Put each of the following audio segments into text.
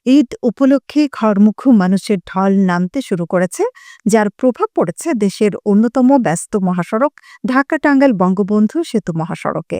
ঈদ উপলক্ষে ঘরমুখী মানুষের ঢল নামতে শুরু করেছে, যার প্রভাব পড়েছে দেশের অন্যতম ব্যস্ত মহাসড়ক ঢাকা-টাঙ্গাইল বঙ্গবন্ধু সেতু মহাসড়কে।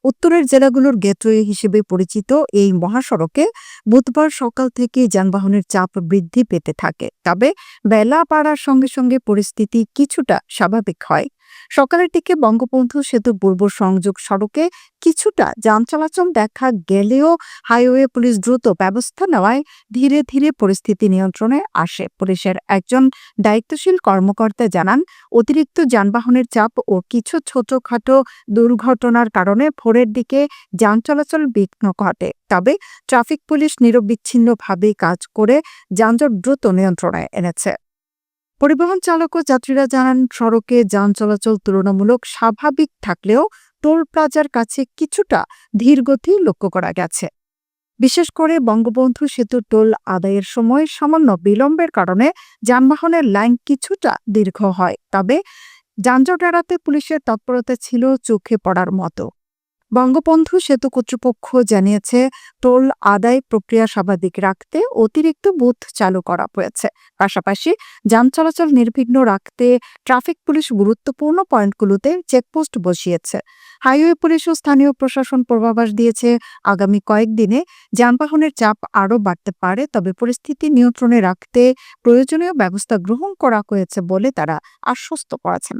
উত্তরের জেলাগুলোর গেটওয়ে হিসেবে পরিচিত এই মহাসড়কে বুধবার সকাল থেকে যানবাহনের চাপ বৃদ্ধি পেতে থাকে। তবে বেলা বাড়ার সঙ্গে সঙ্গে পরিস্থিতি কিছুটা স্বাভাবিক হয়। সকালের দিকে বঙ্গবন্ধু সেতু পূর্ব সংযোগ সড়কে কিছুটা যান চলাচল দেখা গেলেও হাইওয়ে পুলিশ দ্রুত ব্যবস্থা নেওয়ায় ধীরে ধীরে পরিস্থিতি নিয়ন্ত্রণে আসে। পুলিশের একজন দায়িত্বশীল কর্মকর্তা জানান, অতিরিক্ত যানবাহনের চাপ ও কিছু ছোটখাটো দুর্ঘটনার কারণে ভোরের দিকে যান চলাচল বিঘ্ন ঘটে। তবে ট্রাফিক পুলিশ নিরবিচ্ছিন্নভাবে কাজ করে যানজট দ্রুত নিয়ন্ত্রণে এনেছে। পরিবহন চালক ও যাত্রীরা জানান, সড়কে যান চলাচল তুলনামূলক স্বাভাবিক থাকলেও টোল প্লাজার কাছে কিছুটা ধীরগতি লক্ষ্য করা গেছে। বিশেষ করে বঙ্গবন্ধু সেতু টোল আদায়ের সময় সামান্য বিলম্বের কারণে যানবাহনের লাইন কিছুটা দীর্ঘ হয়। তবে যানজট এড়াতে পুলিশের তৎপরতা ছিল চোখে পড়ার মতো। বঙ্গবন্ধু সেতু কর্তৃপক্ষ জানিয়েছে, টোল আদায় প্রক্রিয়া স্বাভাবিক রাখতে অতিরিক্ত বুথ চালু করা হয়েছে। পাশাপাশি যান চলাচল নির্বিঘ্ন রাখতে ট্রাফিক পুলিশ গুরুত্বপূর্ণ পয়েন্টগুলোতে চেকপোস্ট বসিয়েছে। হাইওয়ে পুলিশ ও স্থানীয় প্রশাসন পূর্বাভাস দিয়েছে, আগামী কয়েকদিনে যানবাহনের চাপ আরও বাড়তে পারে। তবে পরিস্থিতি নিয়ন্ত্রণে রাখতে প্রয়োজনীয় ব্যবস্থা গ্রহণ করা হয়েছে বলে তারা আশ্বস্ত করেছেন।